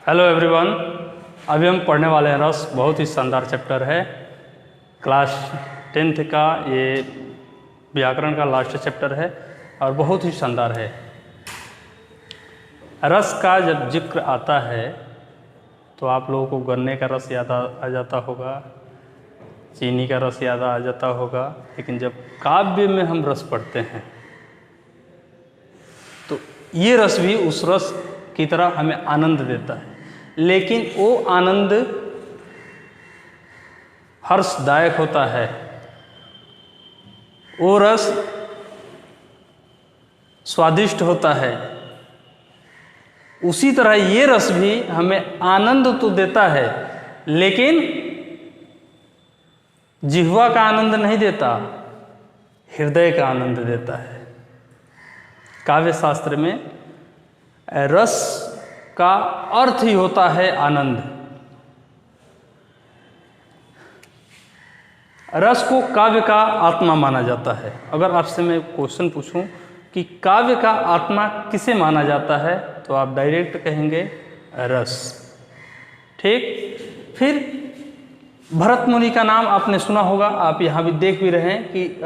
Hello everyone, अभी हम पढ़ने वाले हैं रस। बहुत ही शानदार चैप्टर है, क्लास 10th का ये व्याकरण का लास्ट चैप्टर है और बहुत ही शानदार है। रस का जब जिक्र आता है तो आप लोगों को गन्ने का रस याद आ जाता होगा, चीनी का रस याद आ जाता होगा, लेकिन जब काव्य में हम रस पढ़ते हैं तो ये रस भी उस रस की तरह हमें आनंद देता है, लेकिन वो आनंद हर्षदायक होता है। वो रस स्वादिष्ट होता है। उसी तरह ये रस भी हमें आनंद तो देता है, लेकिन जिह्वा का आनंद नहीं देता, हृदय का आनंद देता है। काव्य शास्त्र में रस का अर्थ ही होता है आनंद। रस को काव्य का आत्मा माना जाता है। अगर आपसे मैं क्वेश्चन पूछूं कि काव्य का आत्मा किसे माना जाता है तो आप डायरेक्ट कहेंगे रस। ठीक, फिर भरत मुनि का नाम आपने सुना होगा, आप यहाँ भी देख भी रहे हैं कि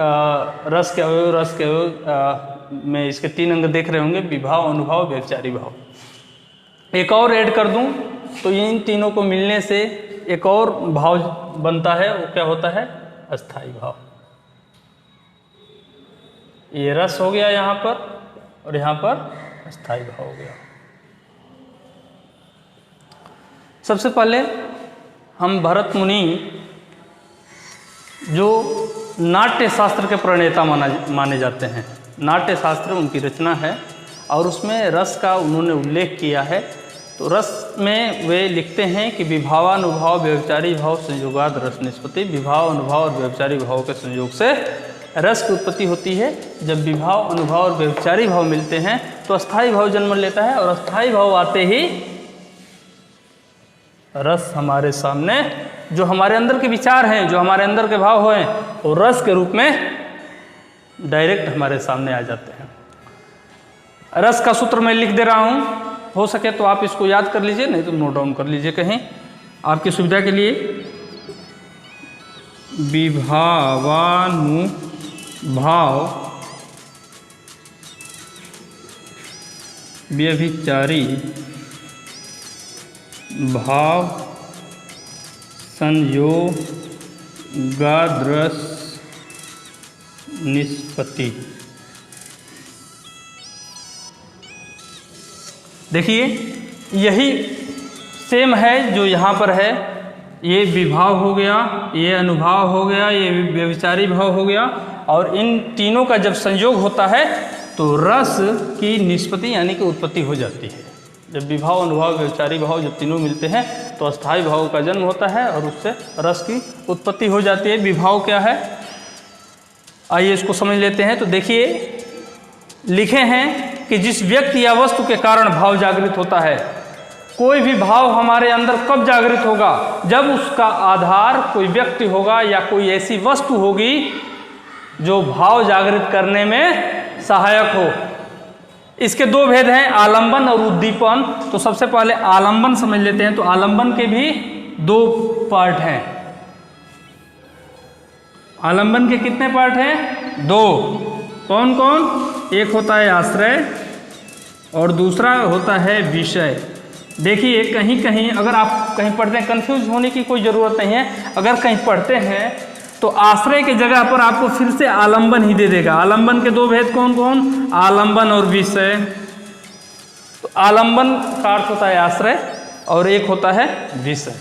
रस के अवयव, रस के अवयव में इसके 3 अंग देख रहे होंगे, विभाव, अनुभाव, व्यभिचारी भाव। एक और ऐड कर दूं तो इन तीनों को मिलने से एक और भाव बनता है। वो क्या होता है? अस्थाई भाव। ये रस हो गया यहाँ पर और यहाँ पर अस्थाई भाव हो गया। सबसे पहले हम भरत मुनि जो नाट्य शास्त्र के प्रणेता माने जाते हैं। नाट्य शास्त्र उनकी रचना है और उसमें रस का उन्होंने उल्लेख किया है। तो रस में वे लिखते हैं कि विभावानुभाव व्यभिचारी भाव संयोगाद रस निष्पत्ति। विभाव, अनुभाव और व्यभिचारी भाव के संयोग से रस की उत्पत्ति होती है। जब विभाव, अनुभाव और व्यभिचारी भाव मिलते हैं तो अस्थाई भाव जन्म लेता है और अस्थाई भाव आते ही रस हमारे सामने, जो हमारे अंदर के विचार हैं, जो हमारे अंदर के भाव हैं, वो रस के रूप में डायरेक्ट हमारे सामने आ जाते हैं। रस का सूत्र मैं लिख दे रहा हूँ, हो सके तो आप इसको याद कर लीजिए, नहीं तो नोट डाउन कर लीजिए कहीं आपकी सुविधा के लिए। विभावानुभाव व्यभिचारी भाव संयोगाद्रस निष्पत्ति। देखिए, यही सेम है जो यहाँ पर है। ये विभाव हो गया, ये अनुभाव हो गया, ये व्यभिचारी भाव हो गया, और इन तीनों का जब संयोग होता है तो रस की निष्पत्ति यानी कि उत्पत्ति हो जाती है। जब विभाव, अनुभाव, व्यभिचारी भाव जब तीनों मिलते हैं तो अस्थाई भाव का जन्म होता है और उससे रस की उत्पत्ति हो जाती है। विभाव क्या है, आइए इसको समझ लेते हैं। तो देखिए, लिखे हैं कि जिस व्यक्ति या वस्तु के कारण भाव जागृत होता है। कोई भी भाव हमारे अंदर कब जागृत होगा? जब उसका आधार कोई व्यक्ति होगा या कोई ऐसी वस्तु होगी जो भाव जागृत करने में सहायक हो। इसके 2 भेद हैं, आलंबन और उद्दीपन। तो सबसे पहले आलंबन समझ लेते हैं। तो आलंबन के भी 2 पार्ट हैं। आलंबन के कितने पार्ट हैं? 2। कौन कौन? एक होता है आश्रय और दूसरा होता है विषय। देखिए, कहीं कहीं अगर आप कहीं पढ़ते हैं, कंफ्यूज होने की कोई ज़रूरत नहीं है। अगर कहीं पढ़ते हैं तो आश्रय के जगह पर आपको फिर से आलंबन ही दे देगा। आलंबन के 2 भेद कौन कौन? आलंबन और विषय। तो आलंबन का अर्थ होता है आश्रय और एक होता है विषय।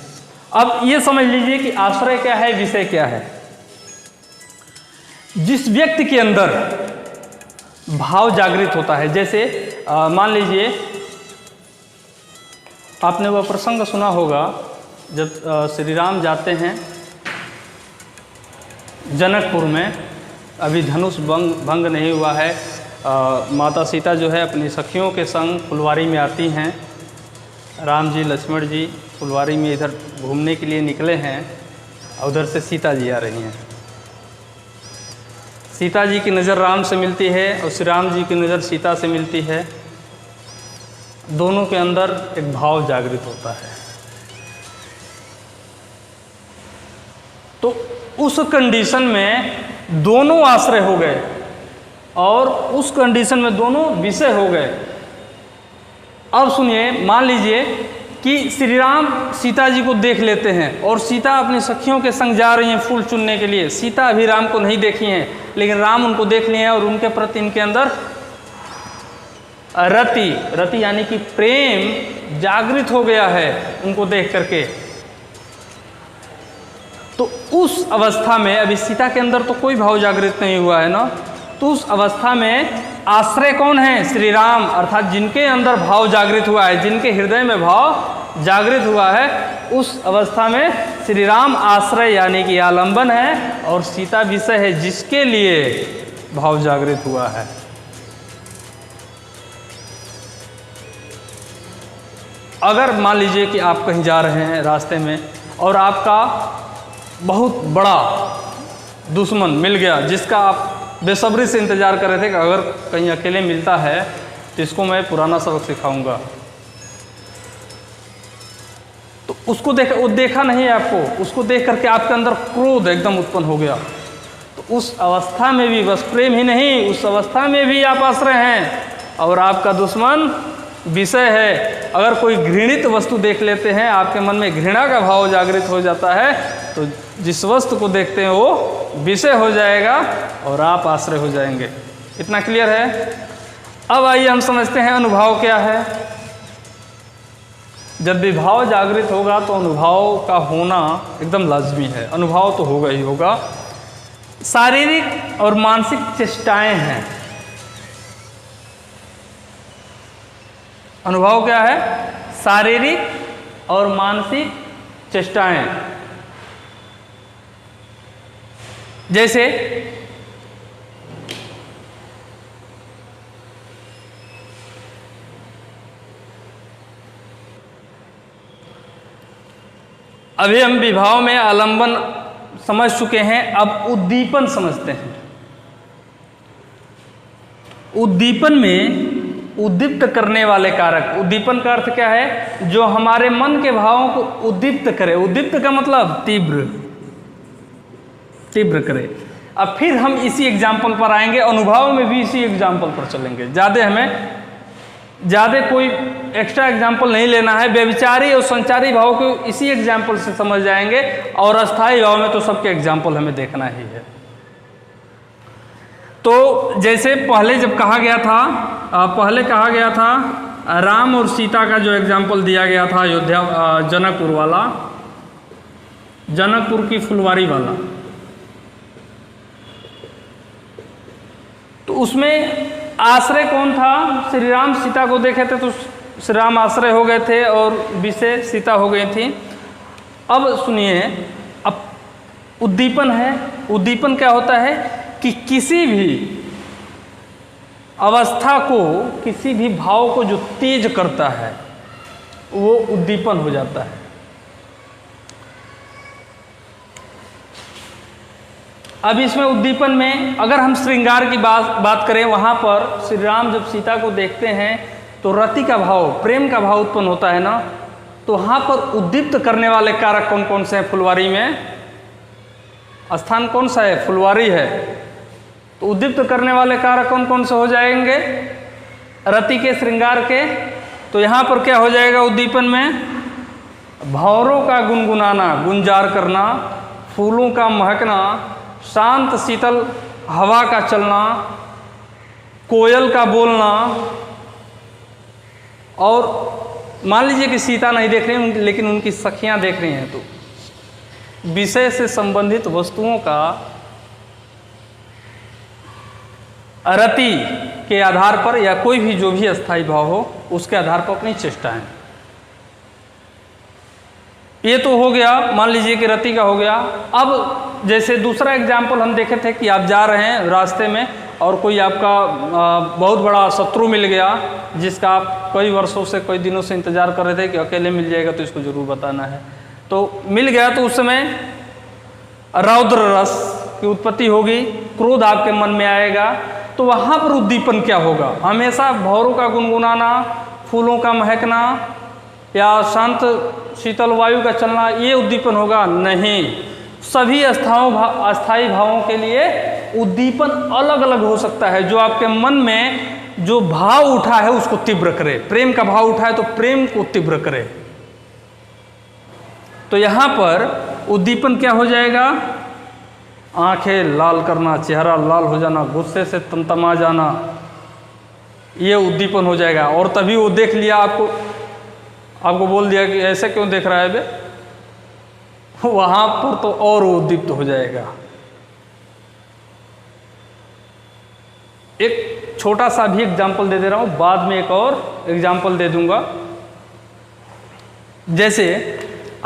अब ये समझ लीजिए कि आश्रय क्या है, विषय क्या है। जिस व्यक्ति के अंदर भाव जागृत होता है, जैसे मान लीजिए आपने वह प्रसंग सुना होगा जब श्री राम जाते हैं जनकपुर में, अभी धनुष भंग नहीं हुआ है। माता सीता जो है अपनी सखियों के संग फुलवारी में आती हैं। राम जी, लक्ष्मण जी फुलवारी में इधर घूमने के लिए निकले हैं और उधर से सीता जी आ रही हैं। सीता जी की नज़र राम से मिलती है और श्री राम जी की नज़र सीता से मिलती है। दोनों के अंदर एक भाव जागृत होता है। तो उस कंडीशन में दोनों आश्रय हो गए और उस कंडीशन में दोनों विषय हो गए। अब सुनिए, मान लीजिए कि श्री राम सीता जी को देख लेते हैं और सीता अपनी सखियों के संग जा रही हैं फूल चुनने के लिए। सीता अभी राम को नहीं देखी हैं, लेकिन राम उनको देख लिए हैं और उनके प्रति इनके अंदर रति यानी कि प्रेम जागृत हो गया है उनको देख करके। तो उस अवस्था में अभी सीता के अंदर तो कोई भाव जागृत नहीं हुआ है ना, तो उस अवस्था में आश्रय कौन है? श्री राम, अर्थात जिनके अंदर भाव जागृत हुआ है, जिनके हृदय में भाव जागृत हुआ है, उस अवस्था में श्री राम आश्रय यानी कि आलंबन है और सीता विषय है जिसके लिए भाव जागृत हुआ है। अगर मान लीजिए कि आप कहीं जा रहे हैं रास्ते में और आपका बहुत बड़ा दुश्मन मिल गया जिसका आप बेसब्री से इंतज़ार कर रहे थे कि अगर कहीं अकेले मिलता है तो इसको मैं पुराना सबक सिखाऊंगा, तो उसको वो देखा नहीं है आपको, उसको देख करके आपके अंदर क्रोध एकदम उत्पन्न हो गया। तो उस अवस्था में भी बस प्रेम ही नहीं, उस अवस्था में भी आप आश्रय हैं और आपका दुश्मन विषय है। अगर कोई घृणित वस्तु देख लेते हैं, आपके मन में घृणा का भाव जागृत हो जाता है, तो जिस वस्तु को देखते हैं वो विषय हो जाएगा और आप आश्रय हो जाएंगे। इतना क्लियर है? अब आइए हम समझते हैं अनुभव क्या है। जब भी भाव जागृत होगा तो अनुभव का होना एकदम लाजमी है, अनुभव तो होगा ही होगा। शारीरिक और मानसिक चेष्टाएं हैं। अनुभव क्या है? शारीरिक और मानसिक चेष्टाएं। जैसे अभी हम विभाव में आलंबन समझ चुके हैं, अब उद्दीपन समझते हैं। उद्दीपन में उद्दीप्त करने वाले कारक। उद्दीपन का अर्थ क्या है? जो हमारे मन के भावों को उद्दीप्त करे। उद्दीप्त का मतलब तीव्र करे। अब फिर हम इसी एग्जाम्पल पर आएंगे, अनुभव में भी इसी एग्जाम्पल पर चलेंगे। ज़्यादा कोई एक्स्ट्रा एग्जाम्पल नहीं लेना है। व्यभिचारी और संचारी भाव को इसी एग्जाम्पल से समझ जाएंगे और अस्थायी भाव में तो सबके एग्जाम्पल हमें देखना ही है। तो जैसे पहले कहा गया था राम और सीता का जो एग्जाम्पल दिया गया था अयोध्या जनकपुर वाला, जनकपुर की फुलवारी वाला, तो उसमें आश्रय कौन था? श्री राम सीता को देखे थे तो श्री राम आश्रय हो गए थे और विषय सीता हो गई थी। अब सुनिए, अब उद्दीपन है। उद्दीपन क्या होता है कि किसी भी अवस्था को, किसी भी भाव को जो तेज करता है वो उद्दीपन हो जाता है। अब इसमें उद्दीपन में अगर हम श्रृंगार की बात करें, वहाँ पर श्री राम जब सीता को देखते हैं तो रति का भाव, प्रेम का भाव उत्पन्न होता है ना, तो वहाँ पर उद्दीप्त करने वाले कारक कौन कौन से हैं? फुलवारी में स्थान कौन सा है? फुलवारी है। तो उद्दीप्त करने वाले कारक कौन कौन से हो जाएंगे? रति के, श्रृंगार के। तो यहाँ पर क्या हो जाएगा उद्दीपन में? भंवरों का गुनगुनाना, गुंजार करना, फूलों का महकना, शांत शीतल हवा का चलना, कोयल का बोलना। और मान लीजिए कि सीता नहीं देख रही लेकिन उनकी सखियां देख रही हैं, तो विषय से संबंधित वस्तुओं का रति के आधार पर या कोई भी जो भी अस्थायी भाव हो उसके आधार पर अपनी चेष्टाएं। ये तो हो गया, मान लीजिए कि रति का हो गया। अब जैसे दूसरा एग्जाम्पल हम देखे थे कि आप जा रहे हैं रास्ते में और कोई आपका बहुत बड़ा शत्रु मिल गया जिसका आप कई वर्षों से, कई दिनों से इंतजार कर रहे थे कि अकेले मिल जाएगा तो इसको ज़रूर बताना है। तो मिल गया तो उस समय रौद्र रस की उत्पत्ति होगी, क्रोध आपके मन में आएगा। तो वहाँ पर उद्दीपन क्या होगा? हमेशा भंवरों का गुनगुनाना, फूलों का महकना या शांत शीतल वायु का चलना ये उद्दीपन होगा? नहीं। सभी अस्थायी भावों के लिए उद्दीपन अलग अलग हो सकता है। जो आपके मन में जो भाव उठा है उसको तीव्र करे। प्रेम का भाव उठा है तो प्रेम को तीव्र करे। तो यहाँ पर उद्दीपन क्या हो जाएगा? आंखें लाल करना, चेहरा लाल हो जाना, गुस्से से तमतमा जाना, ये उद्दीपन हो जाएगा। और तभी वो देख लिया, आपको बोल दिया कि ऐसे क्यों देख रहा है बे, वहां पर तो और उद्दीप्त हो जाएगा। एक छोटा सा भी एग्जाम्पल दे रहा हूं, बाद में एक और एग्जाम्पल दे दूंगा। जैसे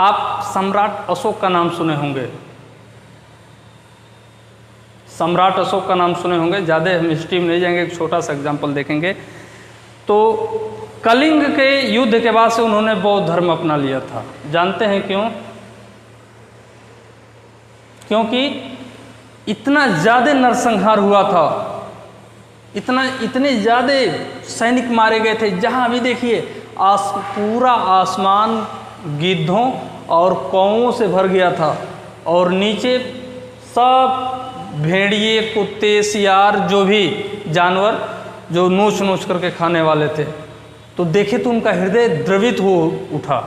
आप सम्राट अशोक का नाम सुने होंगे, सम्राट अशोक का नाम सुने होंगे। ज़्यादा हम हिस्ट्री में नहीं जाएंगे, एक छोटा सा एग्जाम्पल देखेंगे। तो कलिंग के युद्ध के बाद से उन्होंने बौद्ध धर्म अपना लिया था। जानते हैं क्यों? क्योंकि इतना ज़्यादा नरसंहार हुआ था, इतने ज़्यादा सैनिक मारे गए थे। जहाँ भी देखिए पूरा आसमान गिद्धों और कौओं से भर गया था, और नीचे सब भेड़िए, कुत्ते, सियार, जो भी जानवर जो नोच नोच करके खाने वाले थे। तो देखे तो उनका हृदय द्रवित हो उठा।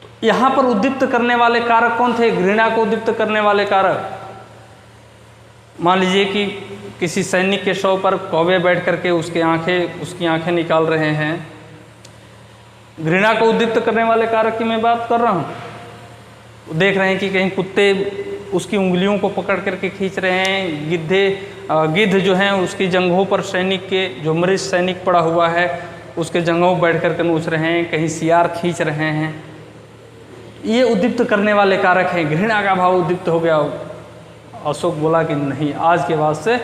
तो यहाँ पर उद्दीप्त करने वाले कारक कौन थे? घृणा को उद्दीप्त करने वाले कारक। मान लीजिए कि किसी सैनिक के शव पर कौवे बैठ करके उसकी आंखें निकाल रहे हैं। घृणा को उद्दीप्त करने वाले कारक की मैं बात कर रहा हूँ। देख रहे हैं कि कहीं कुत्ते उसकी उंगलियों को पकड़ करके खींच रहे हैं, गिद्ध जो हैं उसकी जंघों पर सैनिक के, जो मृत सैनिक पड़ा हुआ है उसके जंघों पर बैठ करके नोच रहे हैं, कहीं सियार खींच रहे हैं। ये उद्दीप्त करने वाले कारक हैं। घृणा का भाव उद्दीप्त हो गया। अशोक बोला कि नहीं, आज के बाद से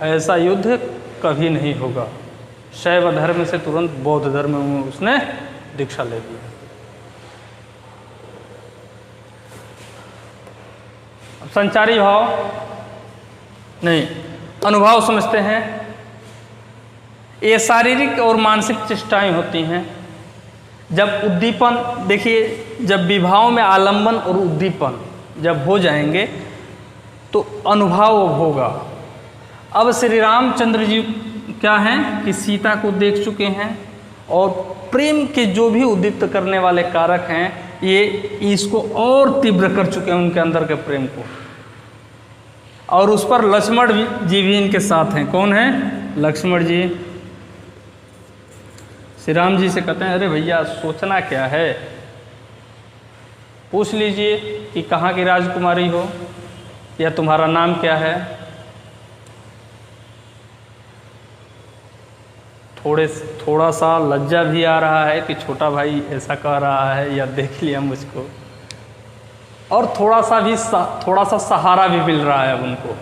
ऐसा युद्ध कभी नहीं होगा। शैव धर्म से तुरंत बौद्ध धर्म में उसने दीक्षा ले ली। संचारी भाव नहीं, अनुभव समझते हैं। ये शारीरिक और मानसिक चेष्टाएं होती हैं। जब उद्दीपन, देखिए जब विभाव में आलंबन और उद्दीपन जब हो जाएंगे तो अनुभव होगा। अब श्री रामचंद्र जी क्या हैं कि सीता को देख चुके हैं, और प्रेम के जो भी उद्दीप्त करने वाले कारक हैं ये इसको और तीव्र कर चुके हैं, उनके अंदर के प्रेम को। और उस पर लक्ष्मण जी भी इनके साथ हैं। कौन है? लक्ष्मण जी। श्री राम जी से कहते हैं, अरे भैया सोचना क्या है, पूछ लीजिए कि कहाँ की राजकुमारी हो या तुम्हारा नाम क्या है। थोड़ा सा लज्जा भी आ रहा है कि छोटा भाई ऐसा कह रहा है या देख लिया मुझको, और थोड़ा सा सहारा भी मिल रहा है अब उनको।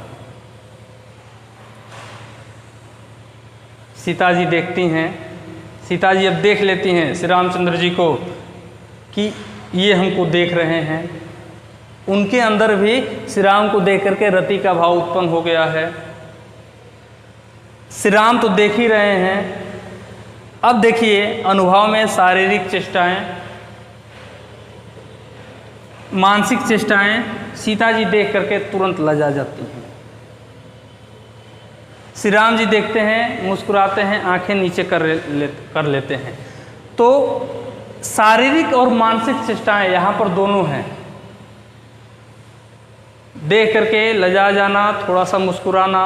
सीता जी देखती हैं, सीता जी अब देख लेती हैं श्री रामचंद्र जी को कि ये हमको देख रहे हैं। उनके अंदर भी श्री राम को देख करके रति का भाव उत्पन्न हो गया है। श्री राम तो देख ही रहे हैं। अब देखिए अनुभव में शारीरिक चेष्टाएं, मानसिक चेष्टाएं, सीता जी देख करके तुरंत लजा जाती हैं। श्री राम जी देखते हैं, मुस्कुराते हैं, आंखें नीचे कर लेते हैं। तो शारीरिक और मानसिक चेष्टाएं यहाँ पर दोनों हैं। देख करके लजा जाना, थोड़ा सा मुस्कुराना,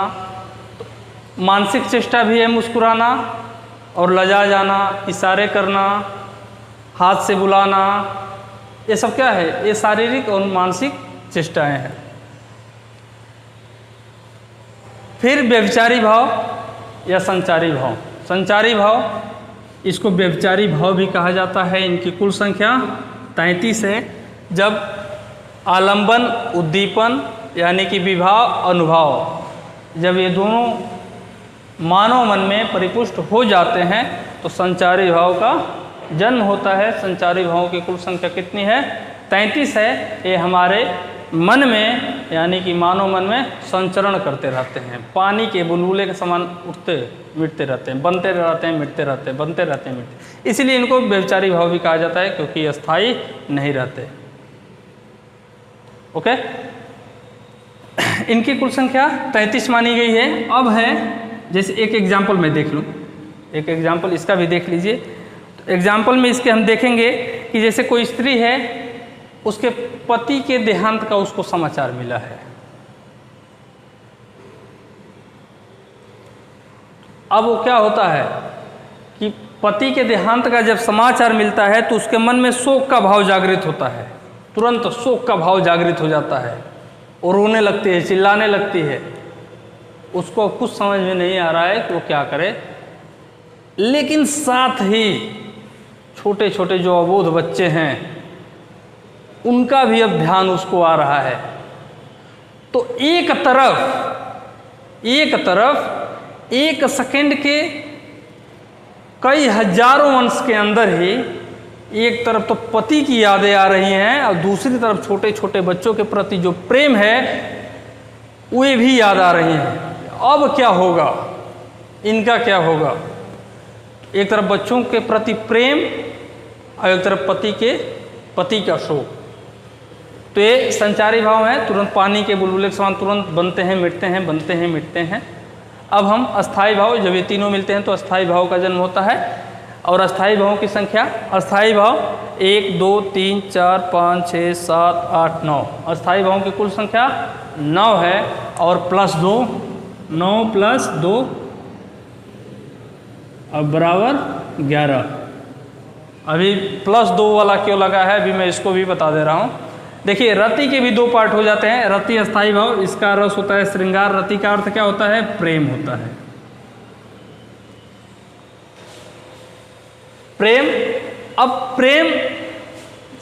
मानसिक चेष्टा भी है मुस्कुराना और लजा जाना, इशारे करना, हाथ से बुलाना, ये सब क्या है? ये शारीरिक और मानसिक चेष्टाएं हैं। फिर व्यभिचारी भाव या संचारी भाव। संचारी भाव, इसको व्यभिचारी भाव भी कहा जाता है। इनकी कुल संख्या 33 है। जब आलंबन, उद्दीपन यानी कि विभाव, अनुभव, जब ये दोनों मानव मन में परिपुष्ट हो जाते हैं तो संचारी भाव का जन्म होता है। संचारी भावों की कुल संख्या कितनी है? 33 है। ये हमारे मन में यानी कि मानव मन में संचरण करते रहते हैं, पानी के बुलबुले के समान उठते मिटते रहते हैं, बनते रहते हैं, मिटते रहते हैं, बनते रहते हैं, मिटते। इसलिए इनको व्यभिचारी भाव भी कहा जाता है, क्योंकि अस्थायी नहीं रहते। ओके, इनकी कुल संख्या 33 मानी गई है। अब है, जैसे एक एग्जाम्पल मैं देख लूँ, एक एग्जाम्पल इसका भी देख लीजिए। तो एग्जाम्पल में इसके हम देखेंगे कि जैसे कोई स्त्री है, उसके पति के देहांत का उसको समाचार मिला है। अब वो क्या होता है कि पति के देहांत का जब समाचार मिलता है तो उसके मन में शोक का भाव जागृत होता है, तुरंत शोक का भाव जागृत हो जाता है और रोने लगती है, चिल्लाने लगती है। उसको कुछ समझ में नहीं आ रहा है कि वो क्या करे, लेकिन साथ ही छोटे छोटे जो अबोध बच्चे हैं उनका भी अब ध्यान उसको आ रहा है। तो एक तरफ एक सेकंड के कई हजारों अंश के अंदर ही एक तरफ तो पति की यादें आ रही हैं और दूसरी तरफ छोटे छोटे बच्चों के प्रति जो प्रेम है वे भी याद आ रही हैं। अब क्या होगा, इनका क्या होगा? एक तरफ बच्चों के प्रति प्रेम और एक तरफ पति का शोक। तो ये संचारी भाव है, तुरंत पानी के बुलबुले के समान तुरंत बनते हैं, मिटते हैं, बनते हैं, मिटते हैं। अब हम अस्थाई भाव, जब ये तीनों मिलते हैं तो अस्थाई भाव का जन्म होता है। और अस्थाई भावों की संख्या, अस्थाई भाव 1 2 3 4 5 6 7 8 9, अस्थाई भावों की कुल संख्या 9 है। और +2, 9 + 2 अब बराबर 11। अभी +2 वाला क्यों लगा है, अभी मैं इसको भी बता दे रहा हूँ। देखिए, रति के भी 2 पार्ट हो जाते हैं। रति अस्थाई भाव, इसका रस होता है श्रृंगार। रति का अर्थ क्या होता है? प्रेम होता है। प्रेम, अब प्रेम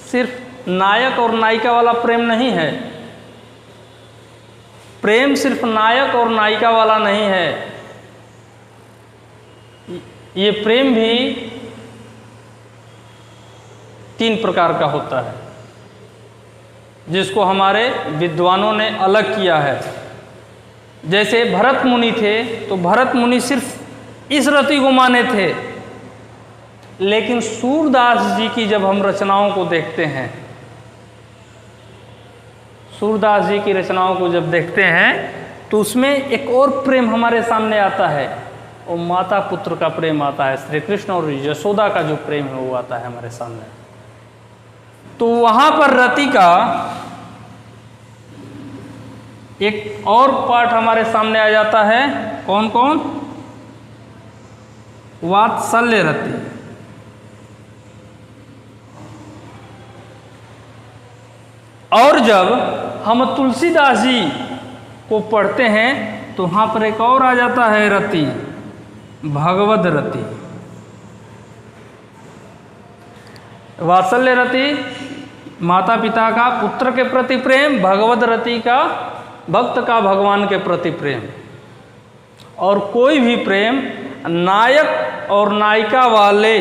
सिर्फ नायक और नायिका वाला प्रेम नहीं है। प्रेम सिर्फ नायक और नायिका वाला नहीं है, ये प्रेम भी 3 प्रकार का होता है, जिसको हमारे विद्वानों ने अलग किया है। जैसे भरत मुनि थे, तो भरत मुनि सिर्फ इस रति को माने थे, लेकिन सूरदास जी की जब हम रचनाओं को देखते हैं, सूरदास जी की रचनाओं को जब देखते हैं तो उसमें एक और प्रेम हमारे सामने आता है, और माता पुत्र का प्रेम आता है। श्री कृष्ण और यशोदा का जो प्रेम है वो आता है हमारे सामने। तो वहाँ पर रति का एक और पार्ट हमारे सामने आ जाता है। कौन कौन? वात्सल्य रति। और जब हम तुलसीदास जी को पढ़ते हैं तो वहाँ पर एक और आ जाता है रति, भगवद रति। वात्सल्य रति माता पिता का पुत्र के प्रति प्रेम, भगवद रति का भक्त का भगवान के प्रति प्रेम। और कोई भी प्रेम नायक और नायिका वाले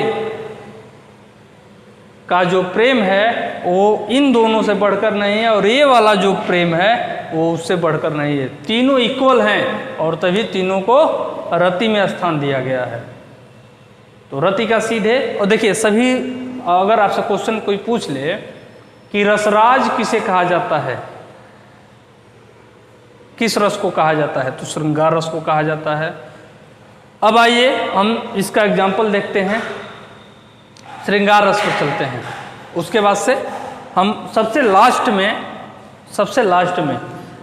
का जो प्रेम है वो इन दोनों से बढ़कर नहीं है, और ये वाला जो प्रेम है वो उससे बढ़कर नहीं है। तीनों इक्वल हैं और तभी तीनों को रति में स्थान दिया गया है। तो रति का सीधे, और देखिए सभी, अगर आपसे क्वेश्चन कोई पूछ ले कि रसराज किसे कहा जाता है, किस रस को कहा जाता है, तो श्रृंगार रस को कहा जाता है। अब आइए हम इसका एग्जाम्पल देखते हैं, श्रृंगार रस पर चलते हैं। उसके बाद से हम सबसे लास्ट में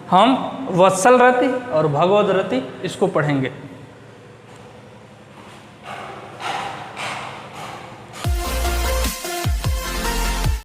हम वत्सल रति और भगवद रति इसको पढ़ेंगे।